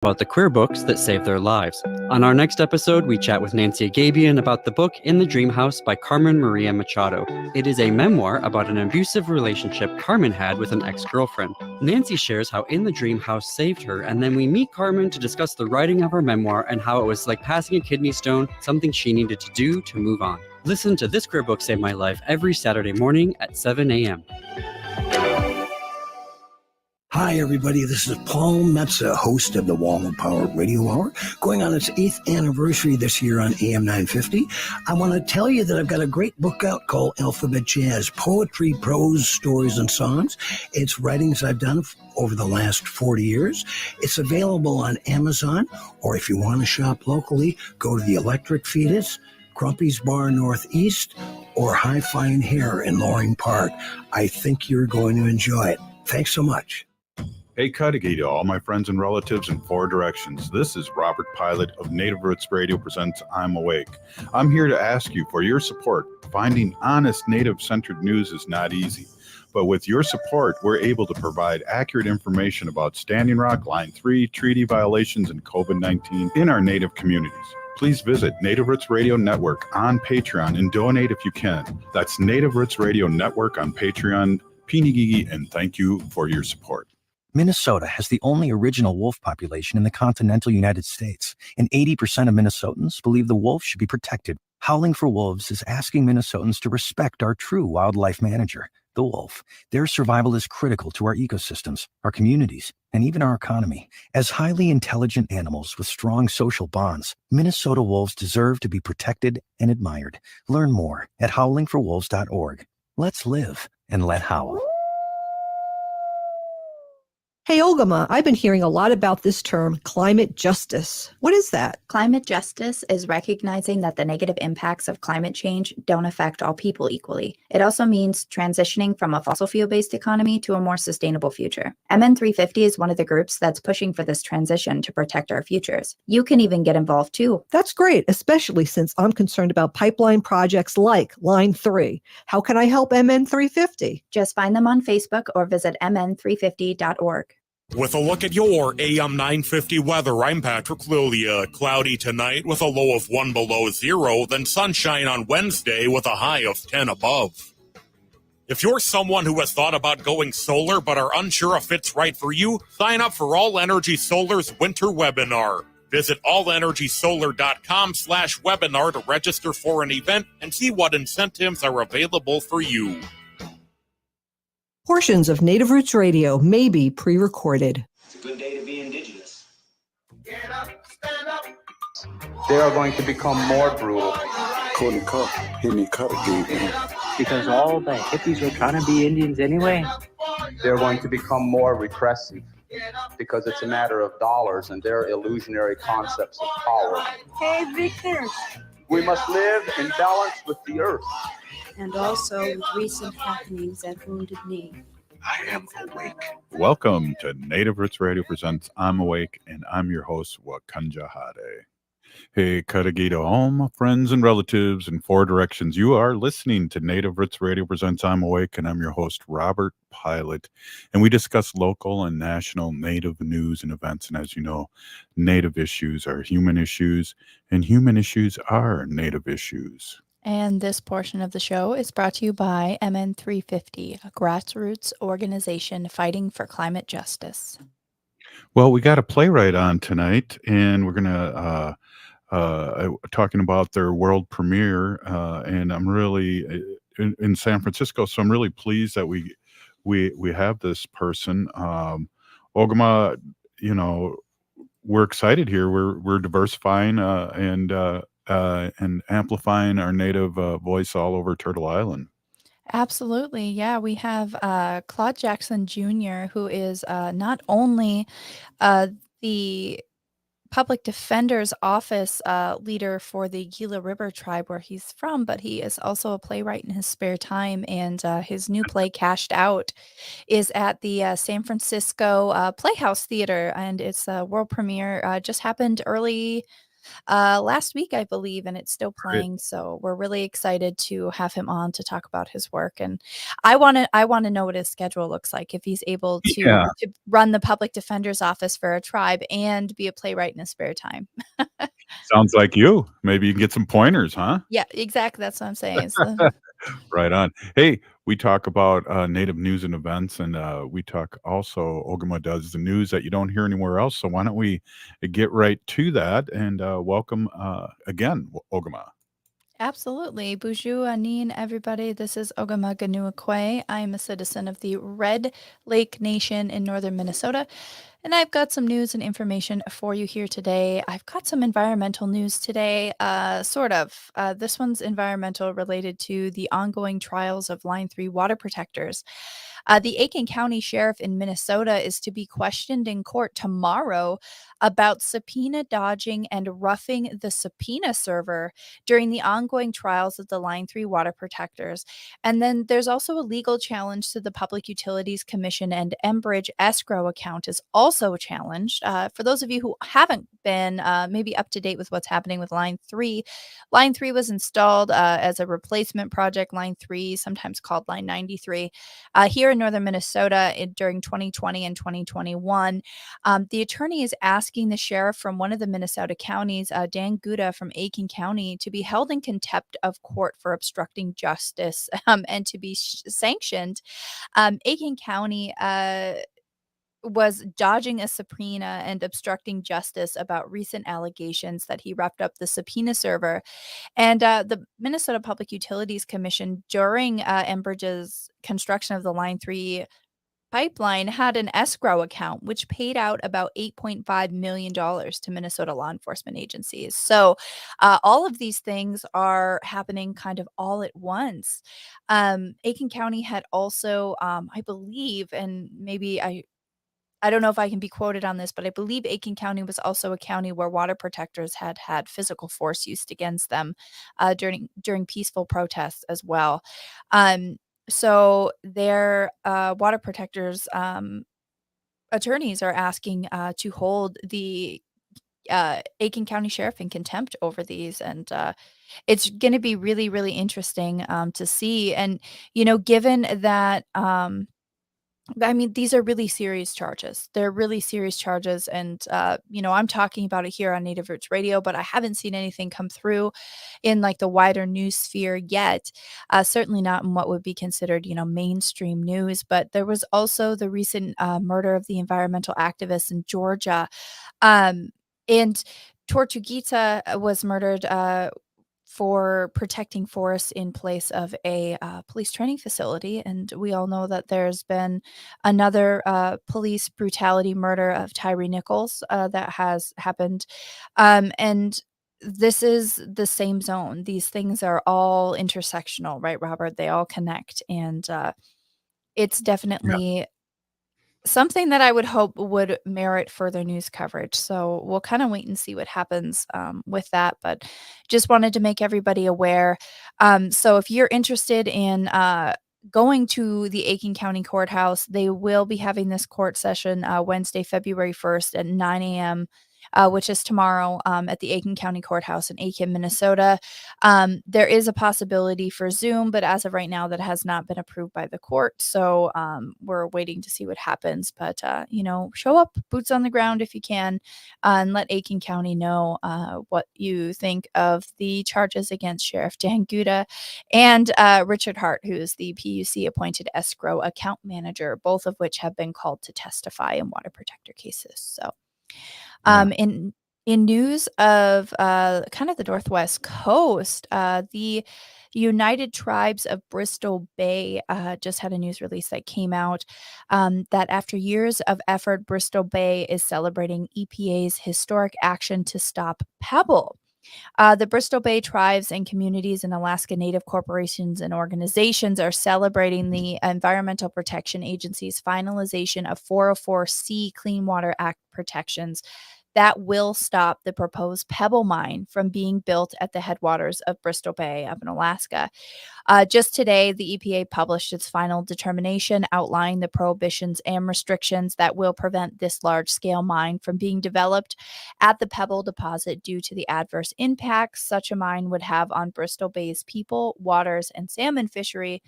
about the queer books that saved their lives. On our next episode, we chat with Nancy Agabian about the book In the Dream House by Carmen Maria Machado. It is a memoir about an abusive relationship Carmen had with an ex-girlfriend. Nancy shares how In the Dream House saved her, and then we meet Carmen to discuss the writing of her memoir and how it was like passing a kidney stone, something she needed to do to move on. Listen to This Queer Book Saved My Life every Saturday morning at 7 a.m. Hi, everybody. This is Paul Metza, host of the Walnut Power Radio Hour, going on its 8th anniversary this year on AM 950. I want to tell you that I've got a great book out called Alphabet Jazz, Poetry, Prose, Stories, and Songs. It's writings I've done over the last 40 years. It's available on Amazon, or if you want to shop locally, go to the Electric Fetus, Crumpy's Bar Northeast, or High Fine Hair in Loring Park. I think you're going to enjoy it. Thanks so much. Hey, Cudahy to all my friends and relatives in 4 directions. This is Robert Pilot of Native Roots Radio presents I'm Awake. I'm here to ask you for your support. Finding honest Native-centered news is not easy. But with your support, we're able to provide accurate information about Standing Rock, Line 3, treaty violations, and COVID-19 in our Native communities. Please visit Native Roots Radio Network on Patreon and donate if you can. That's Native Roots Radio Network on Patreon. Pinigigi, and thank you for your support. Minnesota has the only original wolf population in the continental United States, and 80% of Minnesotans believe the wolf should be protected. Howling for Wolves is asking Minnesotans to respect our true wildlife manager, the wolf. Their survival is critical to our ecosystems, our communities, and even our economy. As highly intelligent animals with strong social bonds, Minnesota wolves deserve to be protected and admired. Learn more at howlingforwolves.org. Let's live and let howl. Hey, Olgama, I've been hearing a lot about this term, climate justice. What is that? Climate justice is recognizing that the negative impacts of climate change don't affect all people equally. It also means transitioning from a fossil fuel-based economy to a more sustainable future. MN350 is one of the groups that's pushing for this transition to protect our futures. You can even get involved too. That's great, especially since I'm concerned about pipeline projects like Line 3. How can I help MN350? Just find them on Facebook or visit mn350.org. With a look at your AM 950 weather, I'm Patrick Lilia. Cloudy tonight with a low of 1 below zero, then sunshine on Wednesday with a high of 10 above. If you're someone who has thought about going solar but are unsure if it's right for you, sign up for All Energy Solar's winter webinar. Visit allenergysolar.com/webinar to register for an event and see what incentives are available for you. Portions of Native Roots Radio may be pre-recorded. It's a good day to be indigenous. Get up, stand up. They are going to become more brutal. Couldn't cut, hit me cut again. Because all the hippies were trying to be Indians anyway. They're going to become more repressive because it's a matter of dollars and their illusionary concepts of power. Hey, Victor. We must live in balance with the earth. And also with recent happenings at Wounded Knee. I am awake. Welcome to Native Roots Radio presents I'm Awake, and I'm your host, Wakanja Hade. Hey, Cudahy to all my friends and relatives in 4 directions. You are listening to Native Roots Radio presents I'm Awake, and I'm your host, Robert Pilot. And we discuss local and national Native news and events. And as you know, Native issues are human issues, and human issues are Native issues. And this portion of the show is brought to you by MN350, a grassroots organization fighting for climate justice. Well, we got a playwright on tonight, and we're going to talking about their world premiere, and I'm really in San Francisco, so I'm really pleased that we have this person. Ogama, you know, we're excited here. We're diversifying and amplifying our Native voice all over Turtle Island. Absolutely. Yeah, we have Claude Jackson Jr., who is not only the public defender's office leader for the Gila River tribe where he's from, but he is also a playwright in his spare time. And his new play, Cashed Out, is at the San Francisco Playhouse Theater, and its world premiere just happened early last week, I believe, and it's still Great. playing. So we're really excited to have him on to talk about his work. And I want to know what his schedule looks like, if he's able Yeah. to run the public defender's office for a tribe and be a playwright in his spare time. Sounds like you. Maybe you can get some pointers, huh? Yeah, exactly. That's what I'm saying. So, Right on. Hey, we talk about Native news and events, and we talk also, Ogama does the news that you don't hear anywhere else. So why don't we get right to that and welcome again, Ogama. absolutely. Bonjour, Anin, everybody. This is Ogama Ganuakwe. I am a citizen of the Red Lake Nation in northern Minnesota, and I've got some news and information for you here today. I've got some environmental news today, sort of. This one's environmental, related to the ongoing trials of Line 3 water protectors. The Aiken County Sheriff in Minnesota is to be questioned in court tomorrow about subpoena dodging and roughing the subpoena server during the ongoing trials of the Line 3 water protectors. And then there's also a legal challenge to the Public Utilities Commission, and Enbridge escrow account is also challenged. For those of you who haven't been maybe up to date with what's happening with Line 3, Line 3 was installed as a replacement project. Line 3, sometimes called Line 93, here in northern Minnesota during 2020 and 2021. The attorney is asking the sheriff from one of the Minnesota counties, Dan Guda from Aiken County, to be held in contempt of court for obstructing justice and to be sanctioned. Aiken County was dodging a subpoena and obstructing justice about recent allegations that he roughed up the subpoena server. And the Minnesota Public Utilities Commission, during Enbridge's construction of the Line 3 pipeline, had an escrow account which paid out about $8.5 million to Minnesota law enforcement agencies. So all of these things are happening kind of all at once. Aiken County had also, I believe, and maybe I don't know if I can be quoted on this, but I believe Aiken County was also a county where water protectors had physical force used against them during peaceful protests as well. So their water protectors attorneys are asking to hold the Aiken County Sheriff in contempt over these, and it's going to be really, really interesting to see. And given that. I mean, these are really serious charges. They're really serious charges. And, I'm talking about it here on Native Roots Radio, but I haven't seen anything come through in like the wider news sphere yet. Certainly not in what would be considered, mainstream news. But there was also the recent murder of the environmental activist in Georgia. And Tortuguita was murdered for protecting forests in place of a police training facility. And we all know that there's been another police brutality murder of Tyree Nichols that has happened. And this is the same zone. These things are all intersectional, right, Robert? They all connect. And it's definitely something that I would hope would merit further news coverage. So we'll kind of wait and see what happens with that. But just wanted to make everybody aware. So if you're interested in going to the Aiken County Courthouse, they will be having this court session Wednesday, February 1st at 9 a.m. Which is tomorrow at the Aiken County Courthouse in Aiken, Minnesota. There is a possibility for Zoom, but as of right now, that has not been approved by the court. So we're waiting to see what happens. But, show up, boots on the ground if you can, and let Aiken County know what you think of the charges against Sheriff Dan Guda and Richard Hart, who is the PUC-appointed escrow account manager, both of which have been called to testify in water protector cases. So. In news of kind of the Northwest Coast, the United Tribes of Bristol Bay just had a news release that came out that after years of effort, Bristol Bay is celebrating EPA's historic action to stop Pebble. The Bristol Bay tribes and communities and Alaska Native corporations and organizations are celebrating the Environmental Protection Agency's finalization of 404C Clean Water Act protections that will stop the proposed Pebble mine from being built at the headwaters of Bristol Bay up in Alaska. Just today, the EPA published its final determination outlining the prohibitions and restrictions that will prevent this large-scale mine from being developed at the Pebble deposit due to the adverse impacts such a mine would have on Bristol Bay's people, waters, and salmon fishery.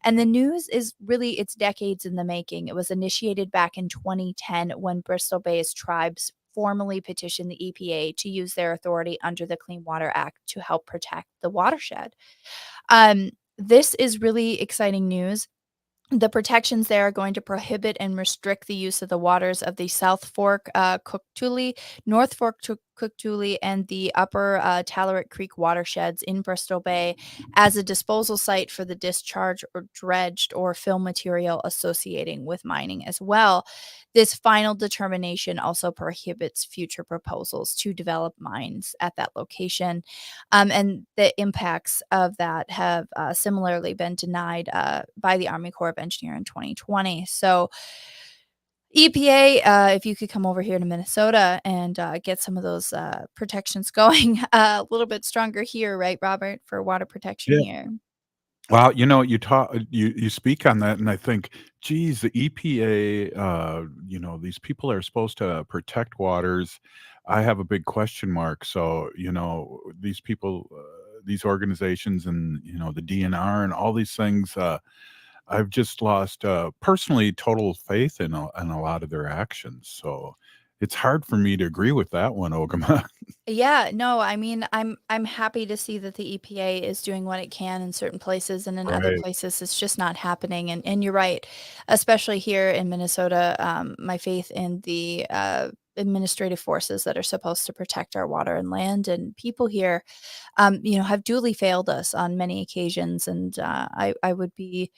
And the news is really, it's decades in the making. It was initiated back in 2010 when Bristol Bay's tribes formally petitioned the EPA to use their authority under the Clean Water Act to help protect the watershed. This is really exciting news. The protections there are going to prohibit and restrict the use of the waters of the South Fork Cooktooly, North Fork Cooktooly, and the Upper Talarit Creek watersheds in Bristol Bay as a disposal site for the discharge or dredged or fill material associating with mining as well. This final determination also prohibits future proposals to develop mines at that location. And the impacts of that have similarly been denied by the Army Corps of Engineers in 2020. So EPA, if you could come over here to Minnesota and get some of those protections going a little bit stronger here, right, Robert, for water protection here. Well, you speak on that, and I think, geez, the EPA, these people are supposed to protect waters. I have a big question mark. So, these people, these organizations, and the DNR and all these things, I've just lost personally total faith in a lot of their actions. So it's hard for me to agree with that one, Ogama. Yeah, no, I mean, I'm happy to see that the EPA is doing what it can in certain places, and in other Right. places it's just not happening. And you're right, especially here in Minnesota, my faith in the administrative forces that are supposed to protect our water and land and people here, have duly failed us on many occasions. And I would be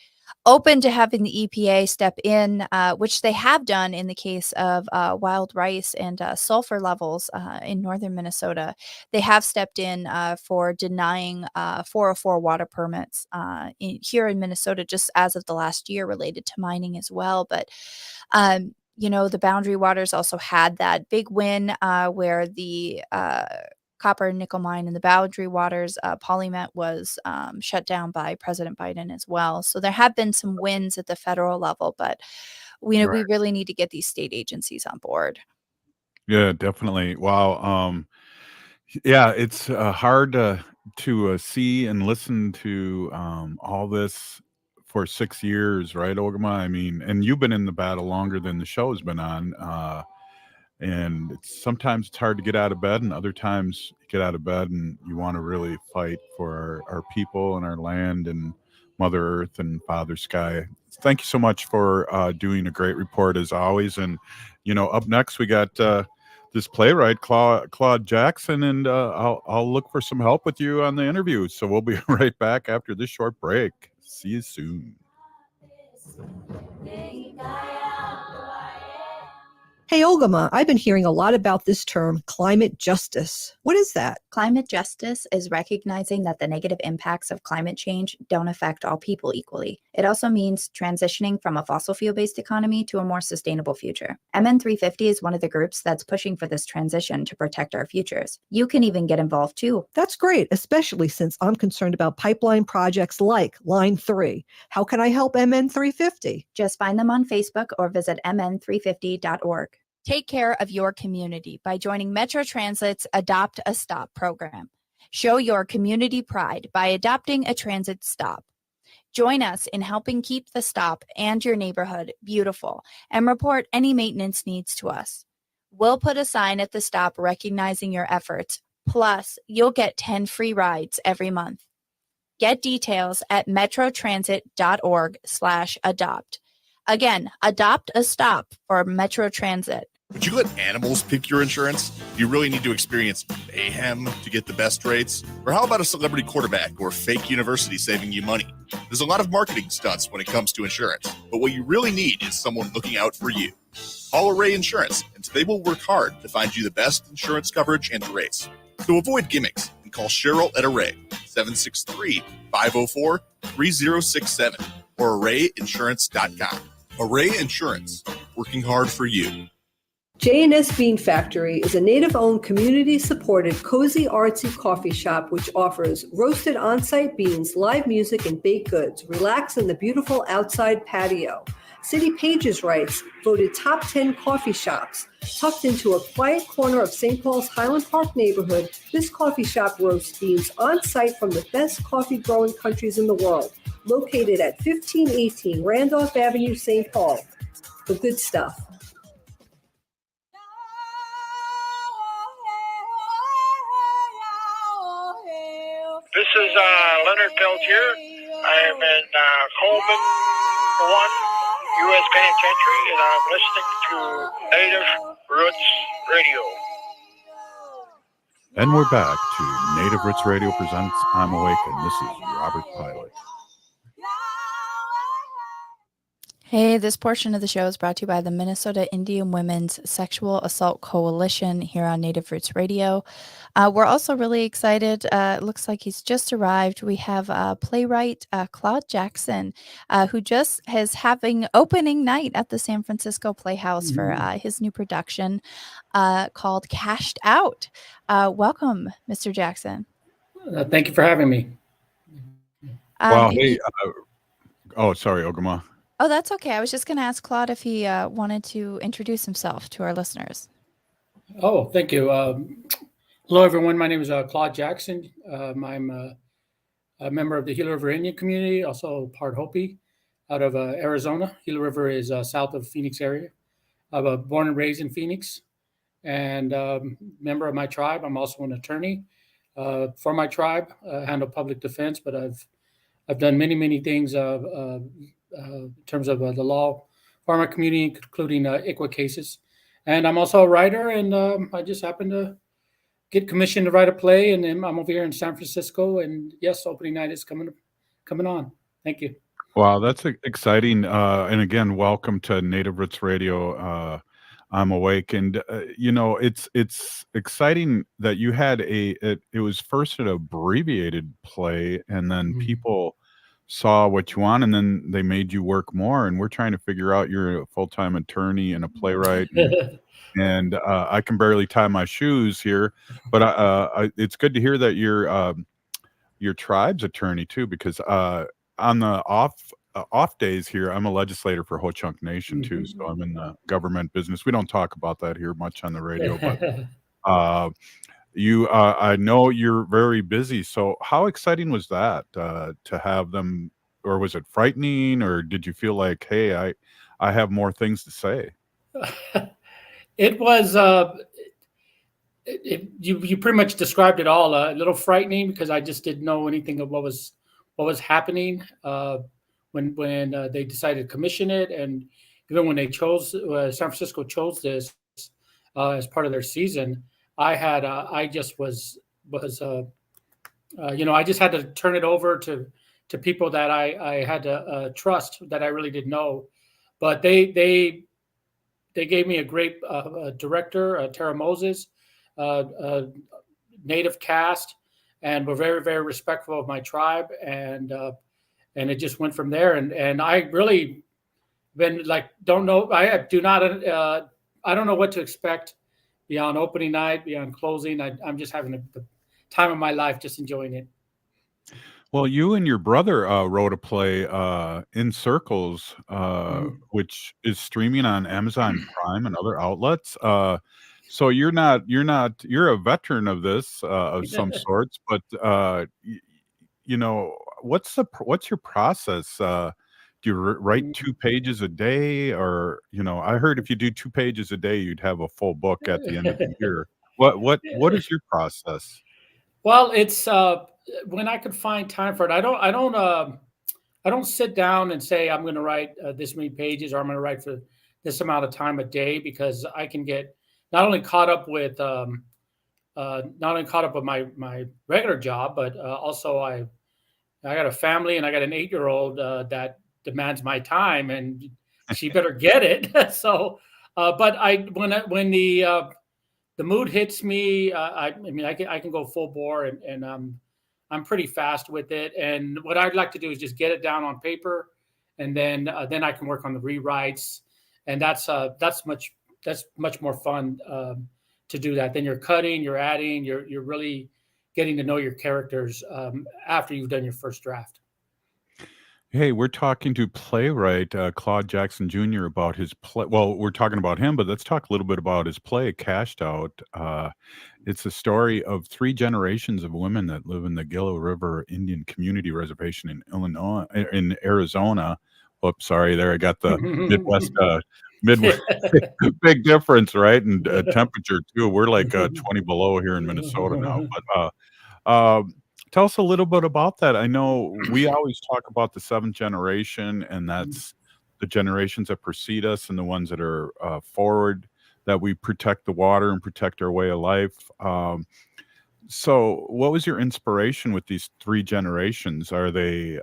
open to having the EPA step in, which they have done in the case of wild rice and sulfur levels in northern Minnesota. They have stepped in for denying 404 water permits here in Minnesota just as of the last year related to mining as well. But the Boundary Waters also had that big win where the copper and nickel mine in the Boundary Waters, Polymet, was shut down by President Biden as well. So there have been some wins at the federal level, but we Right. really need to get these state agencies on board. Yeah, definitely. Wow. Yeah, it's hard to see and listen to all this for 6 years, right, Ogama? I mean, and you've been in the battle longer than the show's been on. And sometimes it's hard to get out of bed, and other times you get out of bed and you want to really fight for our people and our land and Mother Earth and Father Sky. Thank you so much for doing a great report as always. And, up next we got this playwright, Claude Jackson, and I'll look for some help with you on the interview. So we'll be right back after this short break. See you soon. Hey, Ogama, I've been hearing a lot about this term, climate justice. What is that? Climate justice is recognizing that the negative impacts of climate change don't affect all people equally. It also means transitioning from a fossil fuel-based economy to a more sustainable future. MN350 is one of the groups that's pushing for this transition to protect our futures. You can even get involved too. That's great, especially since I'm concerned about pipeline projects like Line 3. How can I help MN350? Just find them on Facebook or visit mn350.org. Take care of your community by joining Metro Transit's Adopt a Stop program. Show your community pride by adopting a transit stop. Join us in helping keep the stop and your neighborhood beautiful and report any maintenance needs to us. We'll put a sign at the stop recognizing your efforts, plus you'll get 10 free rides every month. Get details at metrotransit.org/adopt. Again, adopt a stop for Metro Transit. Would you let animals pick your insurance? Do you really need to experience mayhem to get the best rates? Or how about a celebrity quarterback or fake university saving you money? There's a lot of marketing stunts when it comes to insurance, but what you really need is someone looking out for you. Call Array Insurance, and they will work hard to find you the best insurance coverage and rates. So avoid gimmicks and call Cheryl at Array, 763-504-3067 or arrayinsurance.com. Array Insurance, working hard for you. J&S Bean Factory is a native-owned, community-supported, cozy, artsy coffee shop which offers roasted on-site beans, live music, and baked goods. Relax in the beautiful outside patio. City Pages writes, voted top 10 coffee shops. Tucked into a quiet corner of St. Paul's Highland Park neighborhood, this coffee shop roasts beans on-site from the best coffee-growing countries in the world. Located at 1518 Randolph Avenue, St. Paul. The good stuff. This is Leonard Peltier. I am in Coleman 1 U.S. Penitentiary, and I'm listening to Native Roots Radio. And we're back to Native Roots Radio presents I'm Awake, and this is Robert Pilot. Hey, this portion of the show is brought to you by the Minnesota Indian Women's Sexual Assault Coalition here on Native Roots Radio. We're also really excited. It looks like he's just arrived. We have playwright Claude Jackson, who just is having opening night at the San Francisco Playhouse for his new production called Cashed Out. Welcome, Mr. Jackson. Thank you for having me. Well, hey, sorry, Ogama. Oh, that's okay. I was just going to ask Claude if he wanted to introduce himself to our listeners. Oh, thank you. Hello, everyone. My name is Claude Jackson. I'm a member of the Gila River Indian Community, also part Hopi, out of Arizona. Gila River is south of Phoenix area. I was born and raised in Phoenix, and member of my tribe. I'm also an attorney for my tribe. Handle public defense, but I've done many things. In terms of the law for my community, including ICWA cases. And I'm also a writer, and I just happened to get commissioned to write a play, and I'm over here in San Francisco, and yes, opening night is coming on. Thank you. Wow, that's exciting. And again, welcome to Native Roots Radio. I'm Awake, and it's exciting that you had it was first an abbreviated play, and then people saw what you want, and then they made you work more. And we're trying to figure out, you're a full-time attorney and a playwright, and I can barely tie my shoes here, but it's good to hear that your tribe's attorney too, because on the off days here, I'm a legislator for Ho Chunk Nation too, so I'm in the government business. We don't talk about that here much on the radio, but I know you're very busy. So how exciting was that to have them, or was it frightening, or did you feel like, hey, I have more things to say? It was, you pretty much described it all. A little frightening because I just didn't know anything of what was happening when they decided to commission it, and even when they chose San Francisco chose this as part of their season. I just was I just had to turn it over to people that I had to trust, that I really didn't know, but they gave me a great director, Tara Moses, native cast, and were very, very respectful of my tribe, and it just went from there. And I really been like, don't know, I don't know what to expect beyond opening night, beyond closing. I'm just having the time of my life, just enjoying it. Well, you and your brother wrote a play, In Circles, which is streaming on Amazon Prime and other outlets. So you're a veteran of this of some sorts, but what's your process? Do you write 2 pages a day, or I heard if you do 2 pages a day, you'd have a full book at the end of the year. What is your process? Well, it's when I could find time for it. I don't sit down and say I'm going to write this many pages, or I'm going to write for this amount of time a day, because I can get not only caught up with my regular job, but also I got a family, and I got an 8-year-old that demands my time, and she better get it. So, but when the mood hits me, I can go full bore, and I'm pretty fast with it. And what I'd like to do is just get it down on paper, and then I can work on the rewrites, and that's much more fun to do that. Then you're cutting, you're adding, you're really getting to know your characters after you've done your first draft. Hey, we're talking to playwright Claude Jackson Jr. about his play. Well, we're talking about him, but let's talk a little bit about his play, Cashed Out. It's a story of 3 generations of women that live in the Gila River Indian Community Reservation in in Arizona. Oops, sorry, there I got the Midwest. Midwest, big difference, right? And temperature too. We're like 20 below here in Minnesota now. But tell us a little bit about that. I know we always talk about the 7th generation, and that's the generations that precede us and the ones that are forward, that we protect the water and protect our way of life. So what was your inspiration with these 3 generations? Are they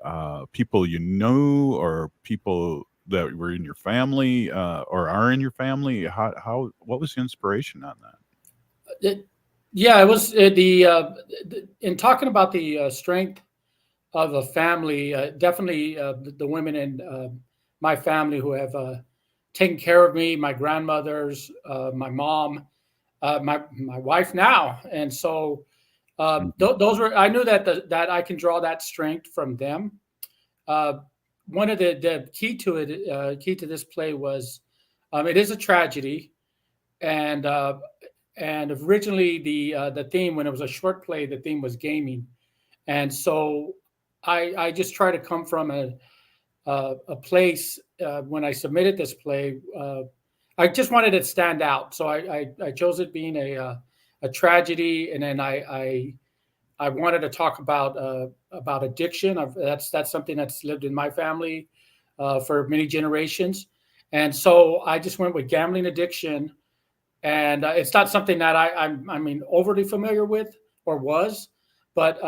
people you knew, or people that were in your family, or are in your family? What was the inspiration on that? Yeah, it was in talking about the strength of a family, definitely the women in my family who have taken care of me, my grandmothers, my mom, my wife now. And so those were, I knew that I can draw that strength from them. One of the key to it, key to this play was, it is a tragedy. And originally the theme, when it was a short play, the theme was gaming. And so I just try to come from a place when I submitted this play, I just wanted it to stand out. So I chose it being a tragedy. And then I wanted to talk about addiction. That's something that's lived in my family for many generations. And so I just went with gambling addiction. And it's not something that I'm overly familiar with or was, but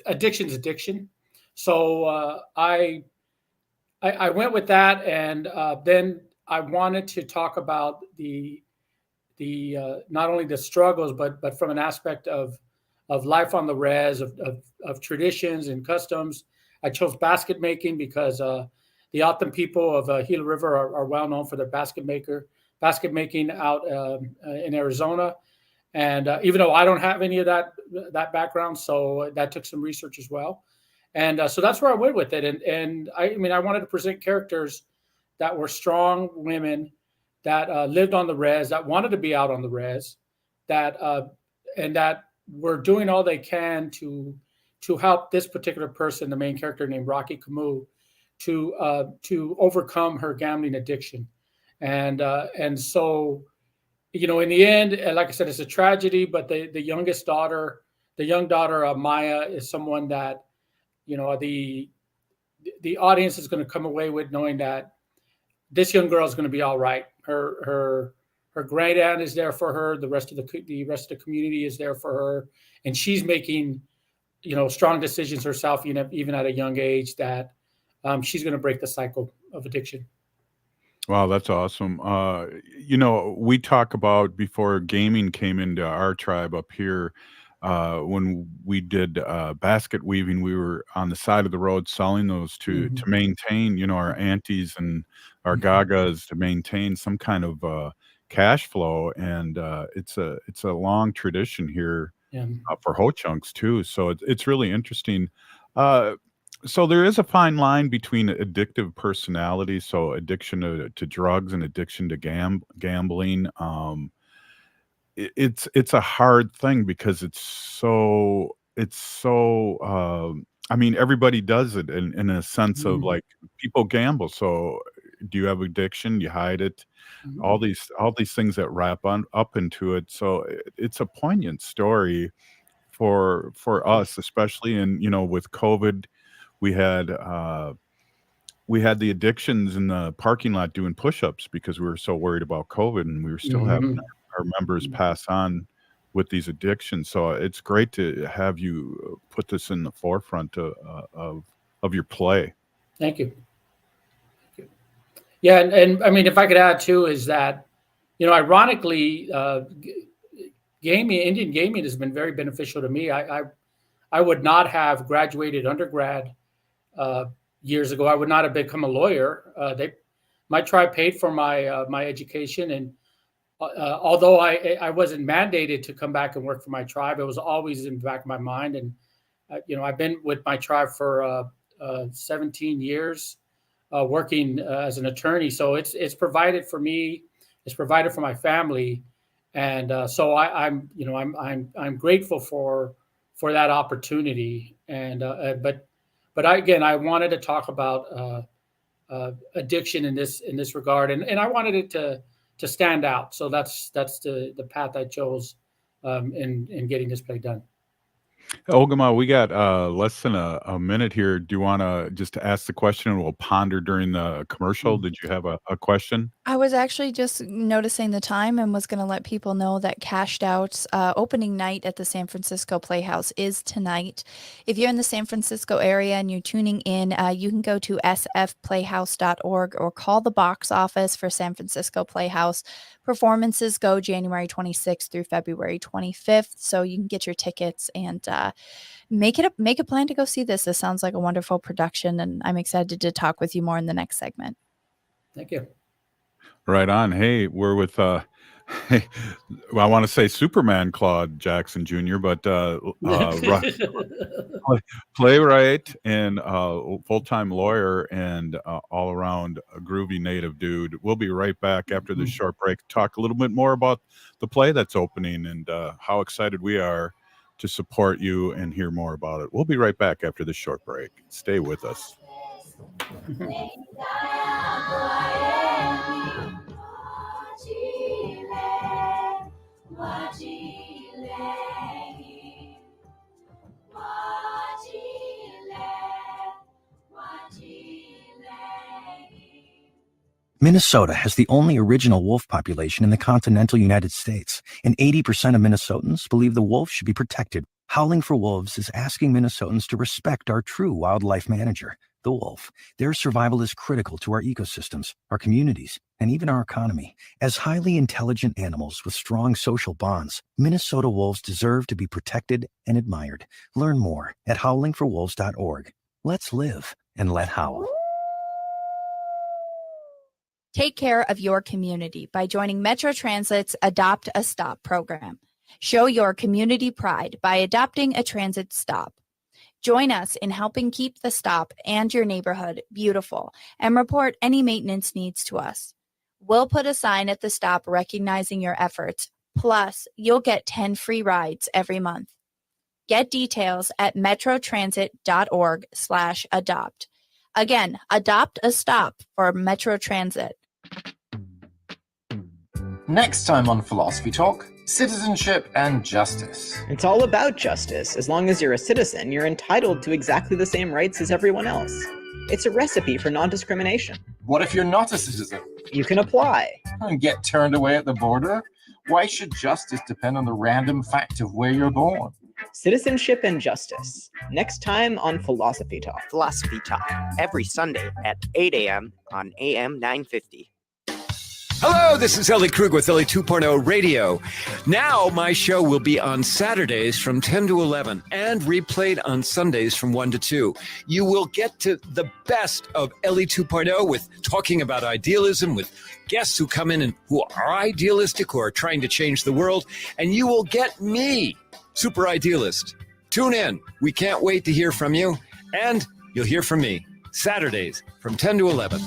addiction's addiction. So I went with that, and then I wanted to talk about the not only the struggles, but from an aspect of life on the res, of traditions and customs. I chose basket making because the O'odham people of Gila River are well known for their basket making out in Arizona. And even though I don't have any of that background, so that took some research as well. And so that's where I went with it. And I wanted to present characters that were strong women that lived on the res, that wanted to be out on the res, and that were doing all they can to help this particular person, the main character named Rocky Camus, to overcome her gambling addiction. And so, in the end, like I said, it's a tragedy, but the young daughter of Maya is someone that, the audience is going to come away with knowing that this young girl is going to be all right. Her great aunt is there for her. The rest of the community is there for her. And she's making, strong decisions herself, even at a young age, that she's going to break the cycle of addiction. Wow, that's awesome. We talk about, before gaming came into our tribe up here, when we did basket weaving, we were on the side of the road selling those to maintain, our aunties and our gagas, to maintain some kind of cash flow. And it's a long tradition here for ho-chunks too. So it's really interesting. So there is a fine line between addictive personality, so addiction to drugs and addiction to gambling. It's a hard thing because it's so everybody does it in a sense of, like, people gamble. So do you have addiction? You hide it. All these things that wrap up into it. So it's a poignant story for us, especially with COVID. We had the addictions in the parking lot doing push-ups because we were so worried about COVID, and we were still having our members pass on with these addictions. So it's great to have you put this in the forefront of your play. Thank you. Yeah, and if I could add too, is that, ironically, Indian gaming has been very beneficial to me. I would not have graduated undergrad years ago. I would not have become a lawyer. my tribe paid for my my education, and although I wasn't mandated to come back and work for my tribe, it was always in the back of my mind. And I've been with my tribe for 17 years, working as an attorney. So it's provided for me, it's provided for my family, and so I'm grateful for that opportunity. And but I wanted to talk about addiction in this regard, and I wanted it to stand out. So that's the path I chose in getting this play done. Ogama, we got less than a minute here. Do you want to just ask the question and we'll ponder during the commercial? Did you have a question? I was actually just noticing the time and was going to let people know that Cashed Out's opening night at the San Francisco Playhouse is tonight. If you're in the San Francisco area and you're tuning in, you can go to sfplayhouse.org or call the box office for San Francisco Playhouse. Performances go January 26th through February 25th, so you can get your tickets and make a plan to go see this. This sounds like a wonderful production, and I'm excited to talk with you more in the next segment. Thank you. Right on. Hey, we're with well, I want to say Superman Claude Jackson Jr., but playwright and full-time lawyer and all around a groovy native dude. We'll be right back after this short break. Talk a little bit more about the play that's opening and how excited we are to support you and hear more about it. We'll be right back after this short break. Stay with us. Minnesota has the only original wolf population in the continental United States, and 80% of Minnesotans believe the wolf should be protected. Howling for Wolves is asking Minnesotans to respect our true wildlife manager, the wolf. Their survival is critical to our ecosystems, our communities, and even our economy. As highly intelligent animals with strong social bonds, Minnesota wolves deserve to be protected and admired. Learn more at howlingforwolves.org. Let's live and let howl. Take care of your community by joining Metro Transit's Adopt a Stop program. Show your community pride by adopting a transit stop. Join us in helping keep the stop and your neighborhood beautiful and report any maintenance needs to us. We'll put a sign at the stop recognizing your efforts. Plus, you'll get 10 free rides every month. Get details at metrotransit.org/adopt. Again, adopt a stop for Metro Transit. Next time on Philosophy Talk, citizenship and justice. It's all about justice. As long as you're a citizen, you're entitled to exactly the same rights as everyone else. It's a recipe for non-discrimination. What if you're not a citizen? You can apply. And get turned away at the border? Why should justice depend on the random fact of where you're born? Citizenship and justice. Next time on Philosophy Talk. Philosophy Talk, every Sunday at 8 a.m. on AM 950. Hello, this is Ellie Krug with Ellie 2.0 Radio. Now my show will be on Saturdays from 10 to 11 and replayed on Sundays from 1 to 2. You will get to the best of Ellie 2.0 with talking about idealism with guests who come in and who are idealistic, who are trying to change the world. And you will get me, Super Idealist. Tune in. We can't wait to hear from you. And you'll hear from me Saturdays from 10 to 11.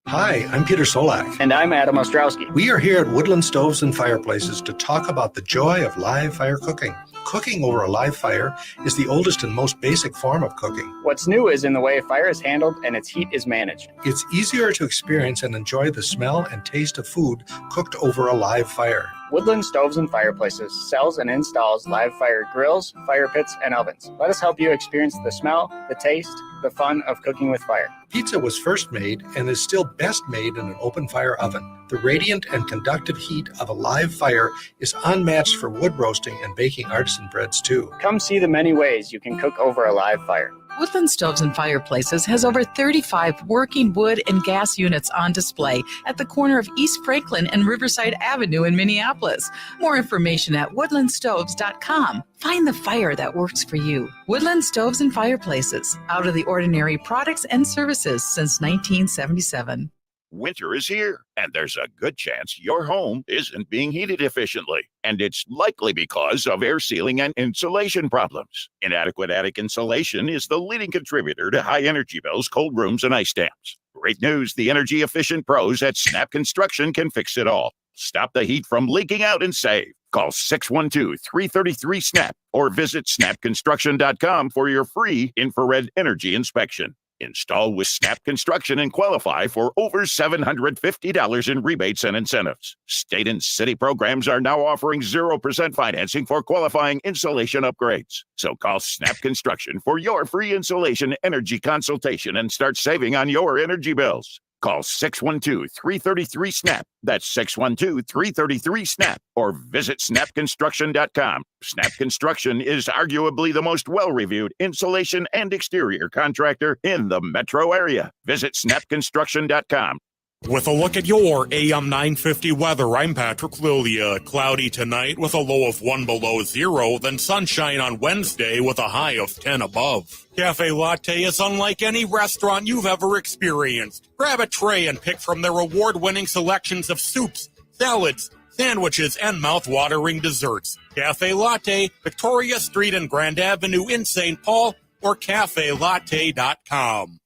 Hi, I'm Peter Solak. And I'm Adam Ostrowski. We are here at Woodland Stoves and Fireplaces to talk about the joy of live fire cooking. Cooking over a live fire is the oldest and most basic form of cooking. What's new is in the way fire is handled and its heat is managed. It's easier to experience and enjoy the smell and taste of food cooked over a live fire. Woodland Stoves and Fireplaces sells and installs live fire grills, fire pits, and ovens. Let us help you experience the smell, the taste, the fun of cooking with fire. Pizza was first made and is still best made in an open fire oven. The radiant and conductive heat of a live fire is unmatched for wood roasting and baking artisan breads too. Come see the many ways you can cook over a live fire. Woodland Stoves and Fireplaces has over 35 working wood and gas units on display at the corner of East Franklin and Riverside Avenue in Minneapolis. More information at woodlandstoves.com. Find the fire that works for you. Woodland Stoves and Fireplaces. Out of the ordinary products and services since 1977. Winter is here, and there's a good chance your home isn't being heated efficiently. And it's likely because of air sealing and insulation problems. Inadequate attic insulation is the leading contributor to high energy bills, cold rooms, and ice dams. Great news, the energy-efficient pros at Snap Construction can fix it all. Stop the heat from leaking out and save. Call 612-333-SNAP or visit snapconstruction.com for your free infrared energy inspection. Install with Snap Construction and qualify for over $750 in rebates and incentives. State and city programs are now offering 0% financing for qualifying insulation upgrades. So call Snap Construction for your free insulation energy consultation and start saving on your energy bills. Call 612-333-SNAP. That's 612-333-SNAP. Or visit snapconstruction.com. Snap Construction is arguably the most well-reviewed insulation and exterior contractor in the metro area. Visit snapconstruction.com. With a look at your AM 950 weather, I'm Patrick Lilia. Cloudy tonight with a low of 1 below zero, then sunshine on Wednesday with a high of 10 above. Cafe Latte is unlike any restaurant you've ever experienced. Grab a tray and pick from their award-winning selections of soups, salads, sandwiches, and mouth-watering desserts. Cafe Latte, Victoria Street and Grand Avenue in St. Paul, or cafelatte.com.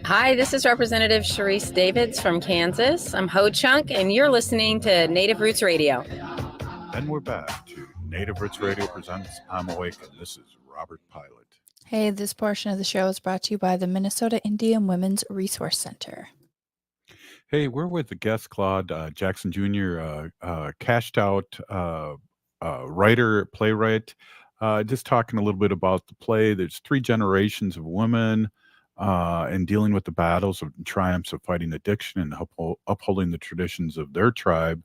Hi, this is Representative Sharice Davids from Kansas. I'm Ho Chunk, and you're listening to Native Roots Radio. And we're back to Native Roots Radio presents I'm Awake, and this is Robert Pilot. Hey, this portion of the show is brought to you by the Minnesota Indian Women's Resource Center. Hey, we're with the guest Claude Jackson Jr., cashed out writer, playwright, just talking a little bit about the play. There's 3 generations of women and dealing with the battles and triumphs of fighting addiction and upholding the traditions of their tribe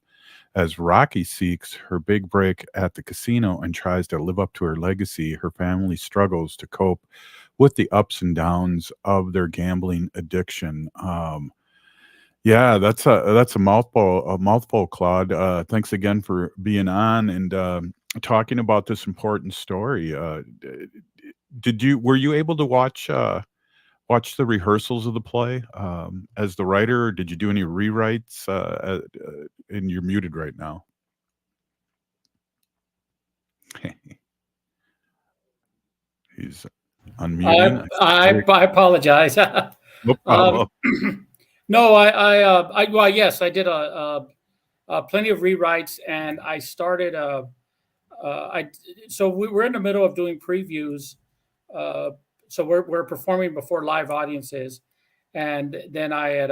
as Rocky seeks her big break at the casino and tries to live up to her legacy. Her family struggles to cope with the ups and downs of their gambling addiction. Yeah, that's a mouthful, Claude. Thanks again for being on and talking about this important story. Were you able to watch the rehearsals of the play as the writer? Or did you do any rewrites? And you're muted right now. He's unmuting. I apologize. No problem. No, well, yes, I did plenty of rewrites, and I started. So we're in the middle of doing previews. So we're performing before live audiences, and then I had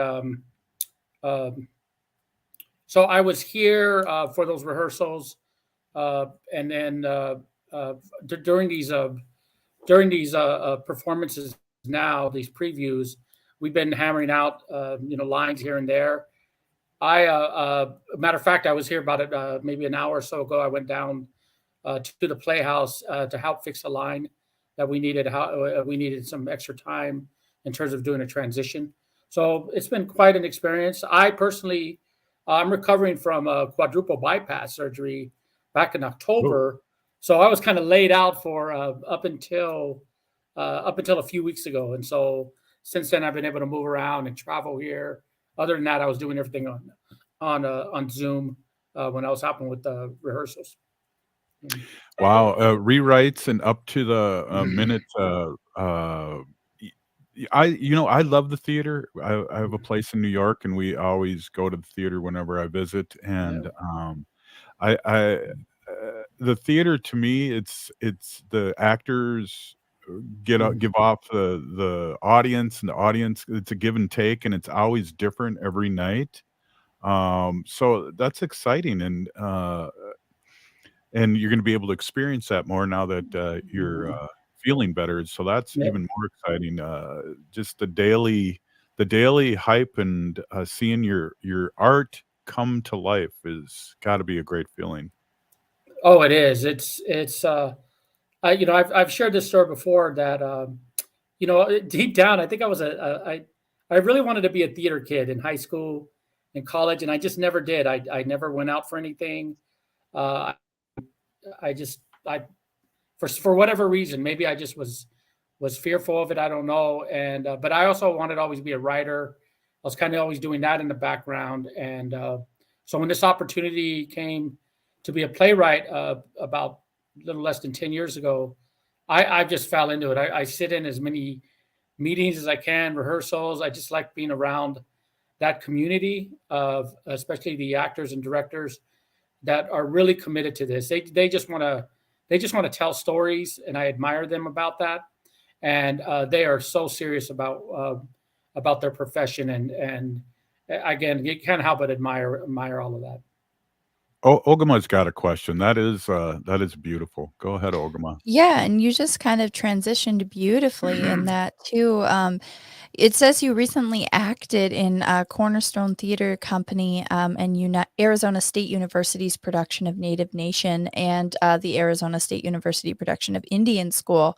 so I was here for those rehearsals, and then during these performances now, these previews, we've been hammering out lines here and there. Matter of fact, I was here about maybe an hour or so ago. I went down to the Playhouse to help fix a line that we needed. We needed some extra time in terms of doing a transition. So it's been quite an experience. I personally, I'm recovering from a quadruple bypass surgery back in October. Ooh. So I was kind of laid out for up until a few weeks ago. And so since then, I've been able to move around and travel here. Other than that, I was doing everything on Zoom when I was helping with the rehearsals. Wow, rewrites and up to the minute. I love the theater. I have a place in New York, and we always go to the theater whenever I visit. And the theater to me, it's the actors give off the audience, and the audience, it's a give and take, and it's always different every night. So that's exciting, and you're going to be able to experience that more now that you're feeling better. So that's even more exciting. Just the daily hype and seeing your art come to life is got to be a great feeling. Oh, it is. It's I've shared this story before that, deep down, I think I really wanted to be a theater kid in high school and college, and I just never did. I never went out for anything. Uh, for whatever reason, maybe I just was fearful of it. I don't know. And but I also wanted to always be a writer. I was kind of always doing that in the background. And so when this opportunity came to be a playwright about a little less than 10 years ago, I just fell into it. I sit in as many meetings as I can, rehearsals. I just like being around that community of especially the actors and directors that are really committed to this. They just want to tell stories, and I admire them about that. And they are so serious about their profession, and again, you can't help but admire all of that. Ogama's got a question. That is beautiful. Go ahead, Ogama. Yeah, and you just kind of transitioned beautifully in that too. It says you recently acted in Cornerstone Theater Company and Arizona State University's production of Native Nation and the Arizona State University production of Indian School.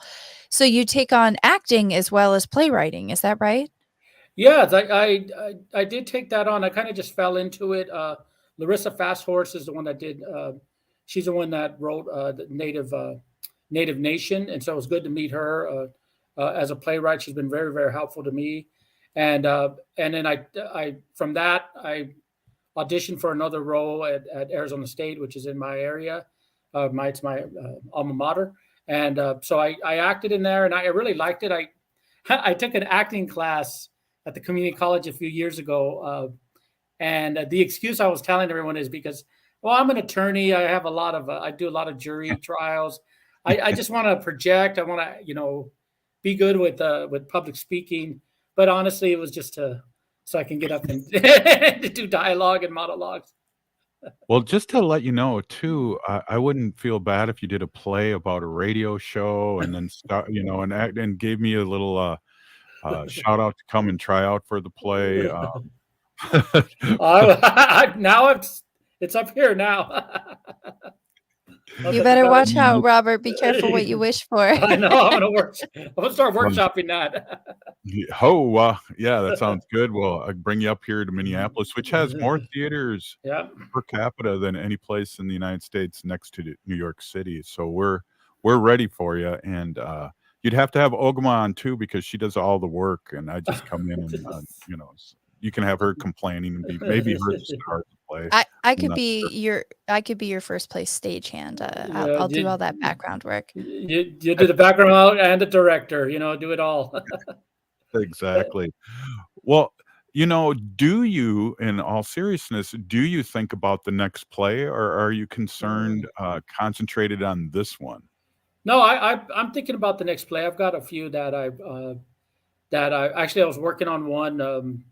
So you take on acting as well as playwriting. Is that right? Yeah, I did take that on. I kind of just fell into it. Larissa Fasthorse is the one that did. She's the one that wrote the Native Nation, and so it was good to meet her as a playwright. She's been very, very helpful to me, and then I from that I auditioned for another role at Arizona State, which is in my area. It's my alma mater, and so I acted in there, and I really liked it. I took an acting class at the community college a few years ago. And the excuse I was telling everyone is because, well, I'm an attorney. I have I do a lot of jury trials. I just want to project. I want to, be good with public speaking. But honestly, it was just so I can get up and to do dialogue and monologues. Well, just to let you know, too, I wouldn't feel bad if you did a play about a radio show and then start, and act and gave me a little shout out to come and try out for the play. Now it's up here now. You better watch out, Robert. Be careful what you wish for. I know. I'm gonna start workshopping that. Yeah, that sounds good. Well, I bring you up here to Minneapolis, which has more theaters per capita than any place in the United States next to New York City. So we're ready for you, and you'd have to have Ogama on too because she does all the work, and I just come in and you can have her complaining and maybe her to start the play. I could be your first place stagehand. I'll do all that background work. You do the background and the director. Do it all. Exactly. Well, do you, in all seriousness, do you think about the next play, or are you concerned, concentrated on this one? No, I'm thinking about the next play. I've got a few that I was working on one.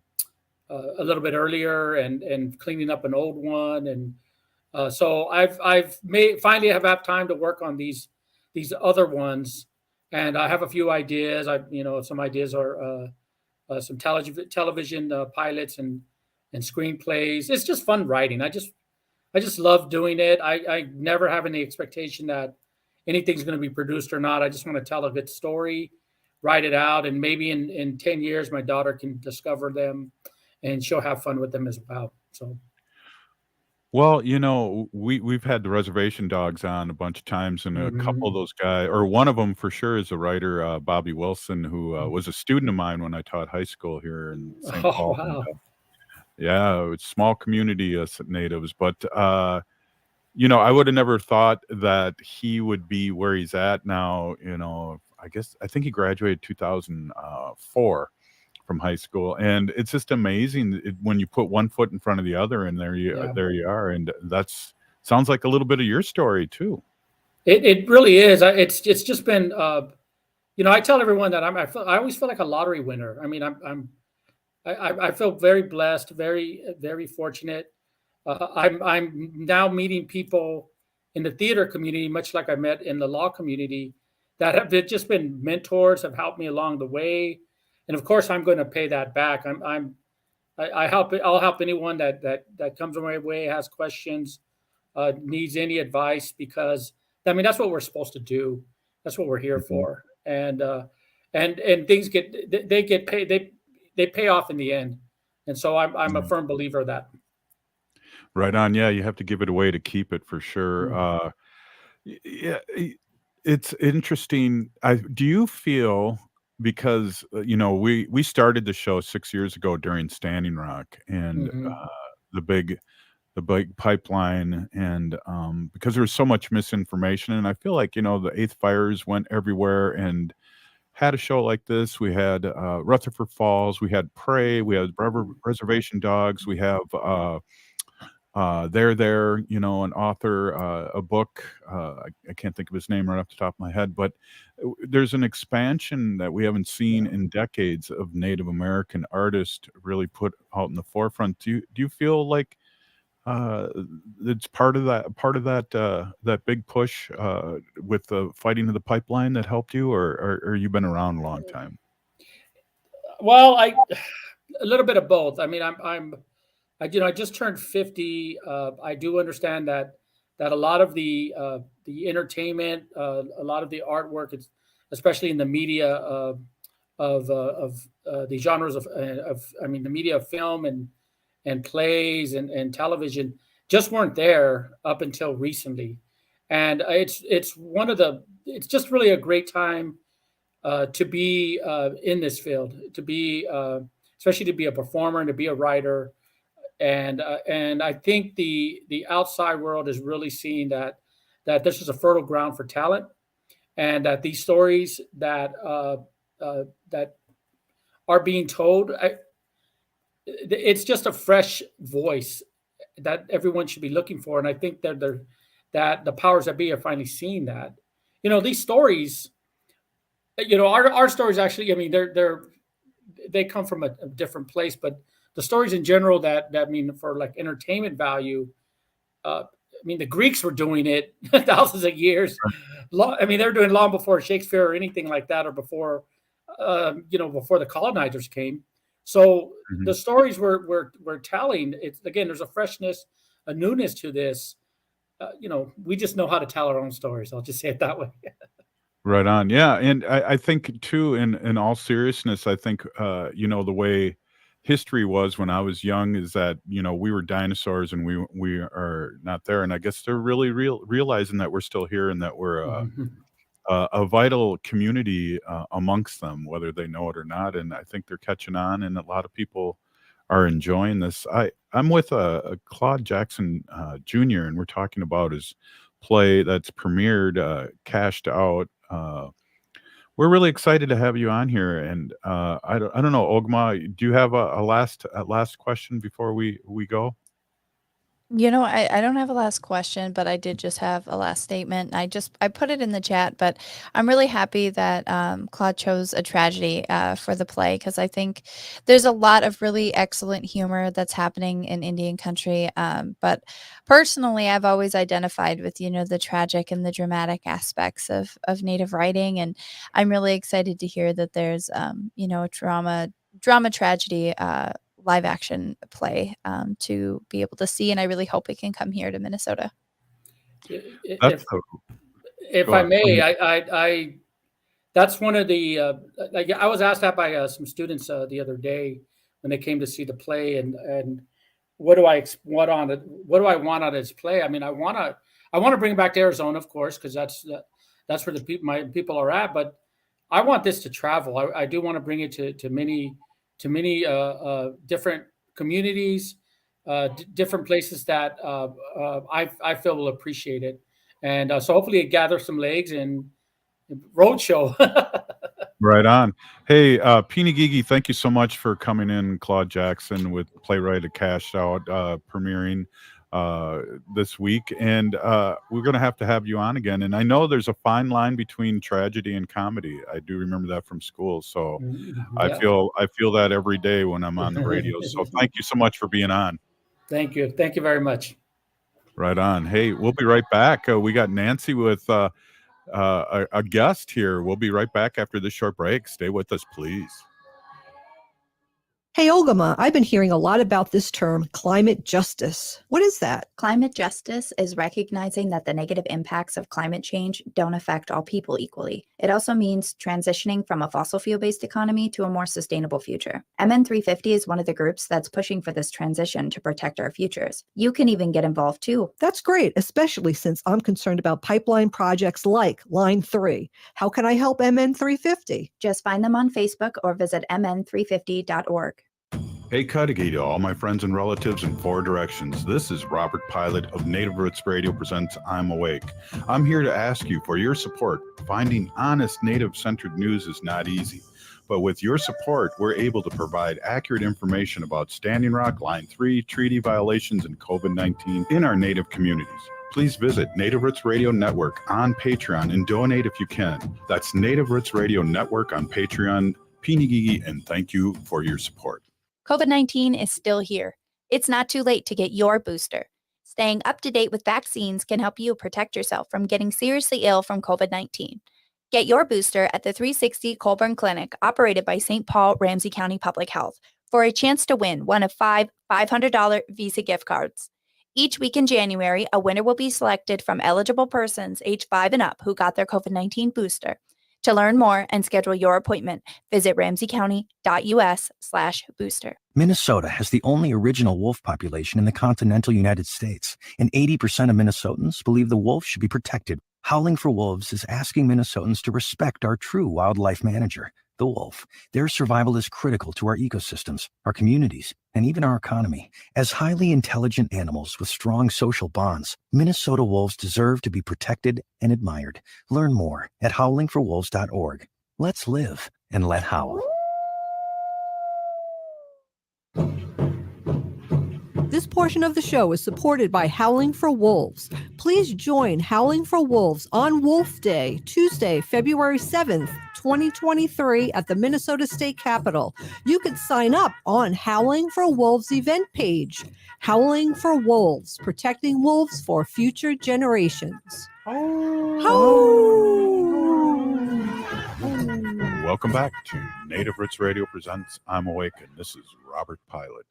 A little bit earlier and cleaning up an old one. And so I've finally have time to work on these other ones. And I have a few ideas. Some ideas are some television pilots and screenplays. It's just fun writing. I just love doing it. I never have any expectation that anything's going to be produced or not. I just want to tell a good story, write it out. And maybe in 10 years, my daughter can discover them and she'll have fun with them as well. So, well, we've had the Reservation Dogs on a bunch of times, and a couple of those guys, or one of them for sure, is a writer, Bobby Wilson, who was a student of mine when I taught high school here in St. Paul. Wow. Yeah, it's a small community of natives, but I would have never thought that he would be where he's at now. I think he graduated 2004. From high school, and it's just amazing when you put one foot in front of the other, and there you are, and that's sounds like a little bit of your story too. It really is. It's just been, I tell everyone that I always feel like a lottery winner. I mean, I feel very blessed, very, very fortunate. I'm now meeting people in the theater community, much like I met in the law community, that have just been mentors, have helped me along the way. And of course, I'm going to pay that back. I'll help anyone that comes my way, has questions, needs any advice, because that's what we're supposed to do. That's what we're here for. And things get paid. They pay off in the end. And so I'm a firm believer of that. Right on. Yeah, you have to give it away to keep it for sure. Yeah, it's interesting. Do you feel, because we started the show 6 years ago during Standing Rock and the big pipeline, and because there was so much misinformation, and I feel like the Eighth Fires went everywhere and had a show like this. We had Rutherford Falls, we had Prey, we had Reservation Dogs, we have there, an author, a book. I can't think of his name right off the top of my head, but there's an expansion that we haven't seen in decades of Native American artists really put out in the forefront. Do you feel like it's part of that big push with the fighting of the pipeline that helped you, or you've been around a long time? Well, a little bit of both. I mean, I just turned 50. I do understand that a lot of the entertainment, a lot of the artwork, especially in the media of the genres of the media of film and plays and television, just weren't there up until recently. And it's just really a great time to be in this field, to be especially to be a performer and to be a writer. And I think the outside world is really seeing that this is a fertile ground for talent, and that these stories that are being told, it's just a fresh voice that everyone should be looking for. And I think that the powers that be are finally seeing that. These stories, our stories actually, I mean, they come from a different place, but the stories in general that mean for like entertainment value, I mean, the Greeks were doing it thousands of years. I mean, they were doing it long before Shakespeare or anything like that, or before, before the colonizers came. So the stories we're telling, there's a freshness, a newness to this. We just know how to tell our own stories. I'll just say it that way. Right on. Yeah. And I think too, in all seriousness, I think, the way history was when I was young is that, we were dinosaurs and we are not there. And I guess they're really realizing that we're still here and that we're a vital community amongst them, whether they know it or not. And I think they're catching on, and a lot of people are enjoying this. I'm with Claude Jackson Jr., and we're talking about his play that's premiered, Cashed Out. We're really excited to have you on here, and I don't know, Ogma, do you have a last question before we go? I don't have a last question, but I did just have a last statement. I put it in the chat, but I'm really happy that Claude chose a tragedy for the play, because I think there's a lot of really excellent humor that's happening in Indian country. But personally, I've always identified with, the tragic and the dramatic aspects of Native writing. And I'm really excited to hear that there's, a drama tragedy live action play to be able to see, and I really hope it can come here to Minnesota. If I may, I that's one of the I was asked that by some students the other day when they came to see the play, and what do I want out of this play? I mean, I want to bring it back to Arizona, of course, because that's where my people are at, but I want this to travel. I do want to bring it to many different communities, different places that I feel will appreciate it. And so hopefully it gathers some legs and roadshow. Right on. Hey, Peeny Gigi, thank you so much for coming in. Claude Jackson with Playwright at Cashed Out, premiering this week, and we're going to have you on again. And I know there's a fine line between tragedy and comedy. I do remember that from school, so I feel that every day when I'm on the radio. So thank you so much for being on. Thank you very much. Right on. Hey, we'll be right back. We got Nancy with a guest here. We'll be right back after this short break. Stay with us, please. Hey, Ogama, I've been hearing a lot about this term, climate justice. What is that? Climate justice is recognizing that the negative impacts of climate change don't affect all people equally. It also means transitioning from a fossil fuel-based economy to a more sustainable future. MN350 is one of the groups that's pushing for this transition to protect our futures. You can even get involved too. That's great, especially since I'm concerned about pipeline projects like Line 3. How can I help MN350? Just find them on Facebook or visit mn350.org. Hey, Cudahy to all my friends and relatives in four directions. This is Robert Pilot of Native Roots Radio presents I'm Awake. I'm here to ask you for your support. Finding honest Native-centered news is not easy, but with your support, we're able to provide accurate information about Standing Rock, Line 3, treaty violations, and COVID-19 in our Native communities. Please visit Native Roots Radio Network on Patreon and donate if you can. That's Native Roots Radio Network on Patreon. Pinigigi, and thank you for your support. COVID-19 is still here. It's not too late to get your booster. Staying up to date with vaccines can help you protect yourself from getting seriously ill from COVID-19. Get your booster at the 360 Colburn Clinic, operated by St. Paul Ramsey County Public Health, for a chance to win one of 5 $500 Visa gift cards. Each week in January, a winner will be selected from eligible persons age 5 and up who got their COVID-19 booster. To learn more and schedule your appointment, visit ramseycounty.us/booster. Minnesota has the only original wolf population in the continental United States, and 80% of Minnesotans believe the wolf should be protected. Howling for Wolves is asking Minnesotans to respect our true wildlife manager, the wolf. Their survival is critical to our ecosystems, our communities, and even our economy. As highly intelligent animals with strong social bonds, Minnesota wolves deserve to be protected and admired. Learn more at howlingforwolves.org. Let's live and let howl. This portion of the show is supported by Howling for Wolves. Please join Howling for Wolves on Wolf Day, Tuesday, February 7th, 2023 at the Minnesota State Capitol. You can sign up on Howling for Wolves event page. Howling for Wolves, protecting wolves for future generations. Welcome back to Native Roots Radio presents I'm Awake, and this is Robert Pilot.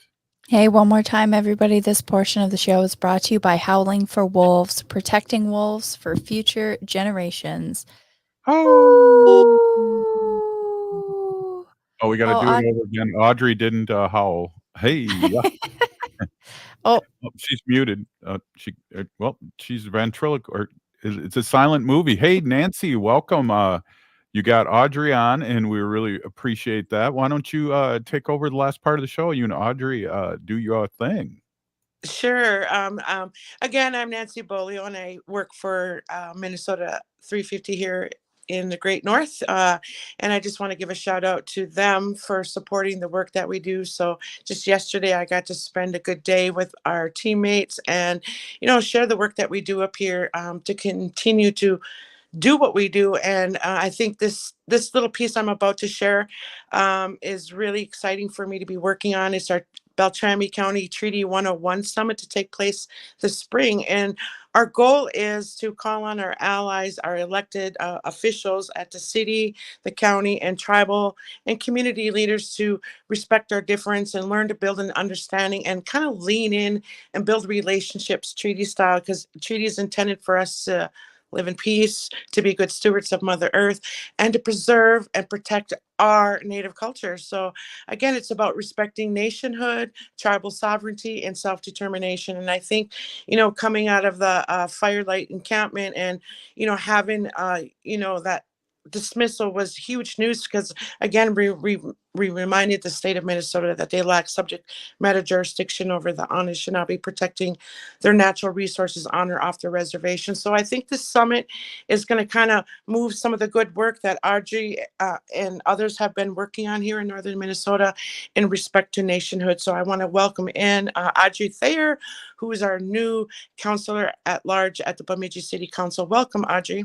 Hey, one more time, everybody. This portion of the show is brought to you by Howling for Wolves, protecting wolves for future generations. Oh, we got to do it over again. Audrey didn't howl. Hey, yeah. Oh, she's muted. She's ventriloquist. Or it's a silent movie. Hey, Nancy, welcome. You got Audrey on, and we really appreciate that. Why don't you take over the last part of the show? You and Audrey do your thing. Sure. Again, I'm Nancy Beaulieu, and I work for Minnesota 350 here in the Great North. And I just want to give a shout out to them for supporting the work that we do. So just yesterday, I got to spend a good day with our teammates and, share the work that we do up here to continue to do what we do. And I think this little piece I'm about to share is really exciting for me to be working on. It's our Beltrami County Treaty 101 Summit to take place this spring. And our goal is to call on our allies, our elected officials at the city, the county, and tribal and community leaders to respect our difference and learn to build an understanding and kind of lean in and build relationships treaty style, because treaty is intended for us to live in peace, to be good stewards of Mother Earth, and to preserve and protect our Native culture. So again, it's about respecting nationhood, tribal sovereignty, and self-determination. And I think, coming out of the Firelight encampment and, having, that dismissal was huge news, because again, we reminded the state of Minnesota that they lack subject matter jurisdiction over the Anishinaabe, protecting their natural resources on or off the reservation. So I think this summit is going to kind of move some of the good work that Audrey and others have been working on here in northern Minnesota in respect to nationhood. So I want to welcome in Audrey Thayer, who is our new counselor at large at the Bemidji City Council. Welcome, Audrey.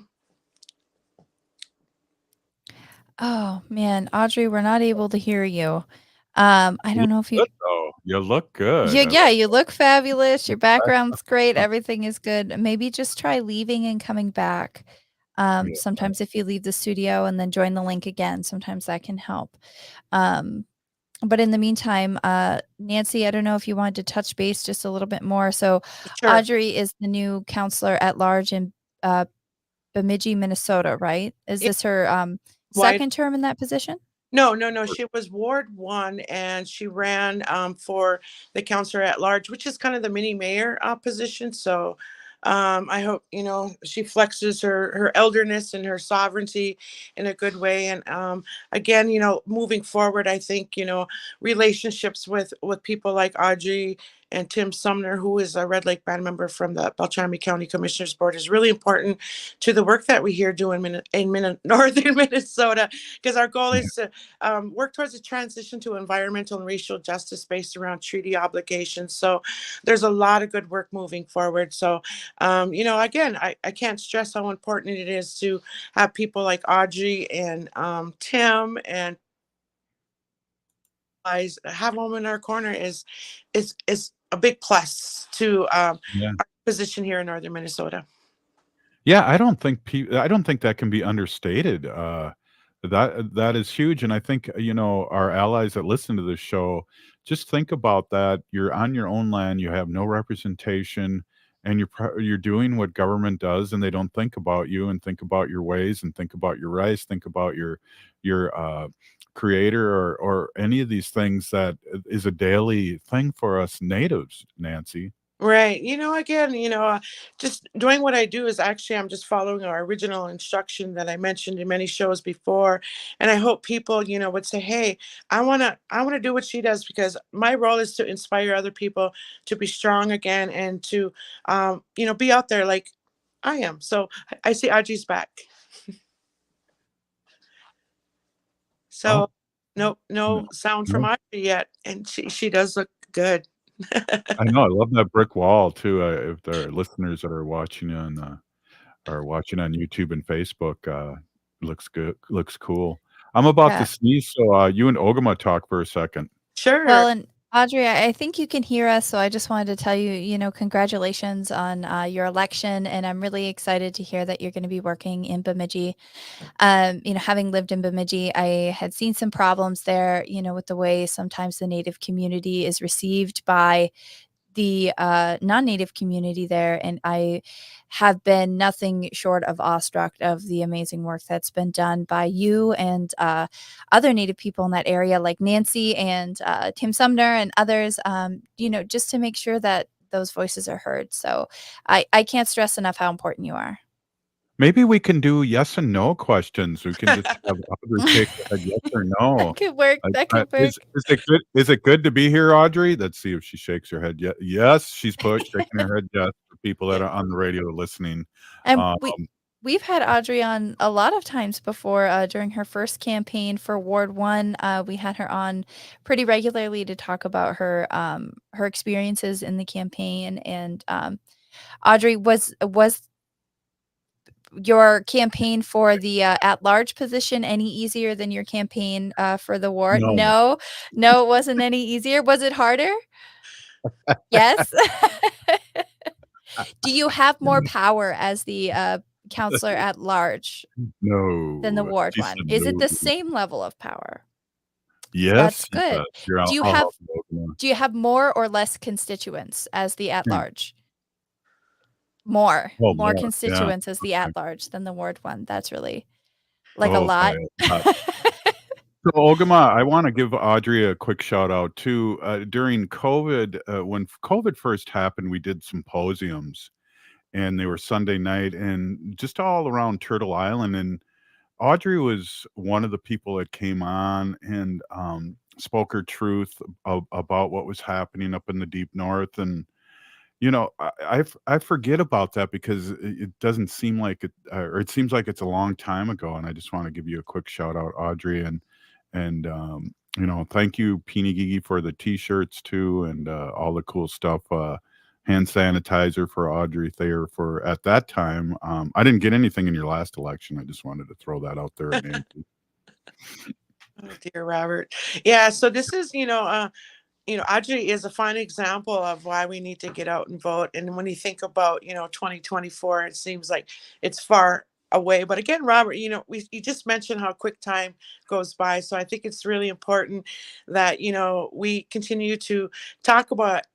Oh man, Audrey, we're not able to hear you. I don't know if you. You look good. Yeah, you look fabulous. Your background's great. Everything is good. Maybe just try leaving and coming back. Sometimes if you leave the studio and then join the link again, sometimes that can help. but in the meantime, Nancy, I don't know if you wanted to touch base just a little bit more. So Sure. Audrey is the new counselor at large in Bemidji, Minnesota, right? Is Yeah. this her Why? second term in that position? No, no, no. She was Ward 1 and she ran for the counselor at large, which is kind of the mini mayor position. So I hope, she flexes her elderness and her sovereignty in a good way. And again, moving forward, I think, relationships with people like Audrey and Tim Sumner, who is a Red Lake band member from the Beltrami County Commissioners Board, is really important to the work that we here do in northern Minnesota, because our goal is to work towards a transition to environmental and racial justice based around treaty obligations. So there's a lot of good work moving forward. So, again, I can't stress how important it is to have people like Audrey and Tim and have them in our corner is a big plus to our position here in northern Minnesota. Yeah, I don't think that can be understated. That is huge, and I think our allies that listen to this show, just think about that. You're on your own land, you have no representation, and you're doing what government does, and they don't think about you and think about your ways and think about your rights, think about your creator or any of these things that is a daily thing for us natives, Nancy. Right. Again, just doing what I do is actually I'm just following our original instruction that I mentioned in many shows before. And I hope people, would say, hey, I wanna do what she does, because my role is to inspire other people to be strong again and to be out there like I am. So I see Audrey's back. So no sound from Audrey yet. And she does look good. I know, I love that brick wall too. If there are listeners that are watching on YouTube and Facebook, looks good, looks cool. I'm about to Yeah. sneeze, so you and Ogama talk for a second. Sure. Well, and Audrey, I think you can hear us, so I just wanted to tell you, congratulations on your election, and I'm really excited to hear that you're going to be working in Bemidji. Having lived in Bemidji, I had seen some problems there, with the way sometimes the Native community is received by the non-Native community there, and I have been nothing short of awestruck of the amazing work that's been done by you and other Native people in that area, like Nancy and Tim Sumner and others. Just to make sure that those voices are heard. So I can't stress enough how important you are. Maybe we can do yes and no questions. We can just have Audrey shake her head yes or no. That could work. That could work. Is it good to be here, Audrey? Let's see if she shakes her head. Yes, she's shaking her head yes for people that are on the radio listening. And we've had Audrey on a lot of times before. During her first campaign for Ward 1, we had her on pretty regularly to talk about her experiences in the campaign. And Audrey, was your campaign for the at-large position any easier than your campaign for the ward? No, it wasn't any easier. Was it harder? Yes. Do you have more power as the counselor at large than the ward one? Is it the same level of power? Yes. That's good. Do you have more or less constituents as the at-large? More constituents as the at-large than the ward one. That's really a lot. So Ogama, I want to give Audrey a quick shout out too. During COVID, when COVID first happened, we did symposiums, and they were Sunday night and just all around Turtle Island. And Audrey was one of the people that came on and spoke her truth about what was happening up in the deep north. And I forget about that because it doesn't seem like it, or it seems like it's a long time ago. And I just want to give you a quick shout out, Audrey, and thank you, Peony Gigi, for the T-shirts too, and all the cool stuff. Hand sanitizer for Audrey Thayer for at that time. I didn't get anything in your last election. I just wanted to throw that out there. Nancy. Oh dear, Robert. Yeah. So this is, Audrey is a fine example of why we need to get out and vote. And when you think about, 2024, it seems like it's far away. But again, Robert, you just mentioned how quick time goes by. So I think it's really important that, we continue to talk about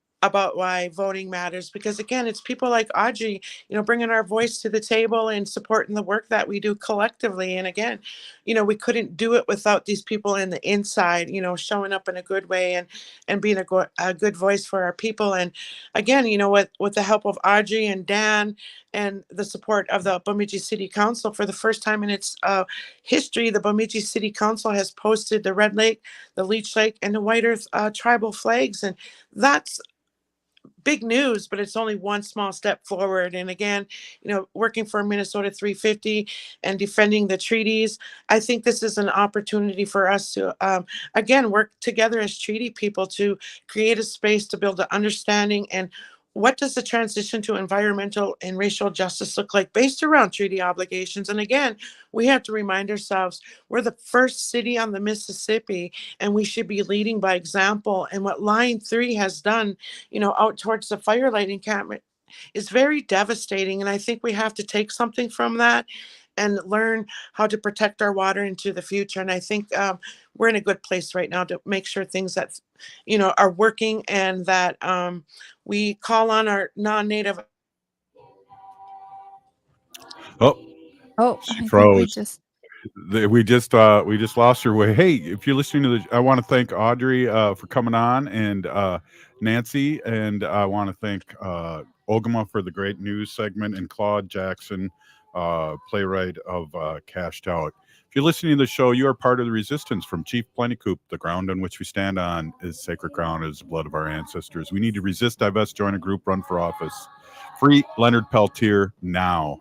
why voting matters, because again, it's people like Audrey, bringing our voice to the table and supporting the work that we do collectively. And again, we couldn't do it without these people in the inside, showing up in a good way and being a good voice for our people. And again, with the help of Audrey and Dan and the support of the Bemidji City Council, for the first time in its history, the Bemidji City Council has posted the Red Lake, the Leech Lake, and the White Earth tribal flags. And that's big news, but it's only one small step forward. And again, working for Minnesota 350 and defending the treaties, I think this is an opportunity for us to, again, work together as treaty people to create a space to build an understanding. And what does the transition to environmental and racial justice look like based around treaty obligations? And again, we have to remind ourselves we're the first city on the Mississippi, and we should be leading by example. And what Line 3 has done, out towards the Firelight encampment is very devastating. And I think we have to take something from that and learn how to protect our water into the future. And I think we're in a good place right now to make sure things that, are working, and that we call on our non-native. She froze. We just lost her way. Hey, if you're listening to I want to thank Audrey for coming on, and Nancy, and I want to thank Ogama for the great news segment, and Claude Jackson, playwright of Cashed Out. If you're listening to the show, you are part of the resistance from Chief Plentycoop. The ground on which we stand on is sacred ground, is the blood of our ancestors. We need to resist, divest, join a group, run for office. Free Leonard Peltier now.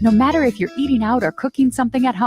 No matter if you're eating out or cooking something at home,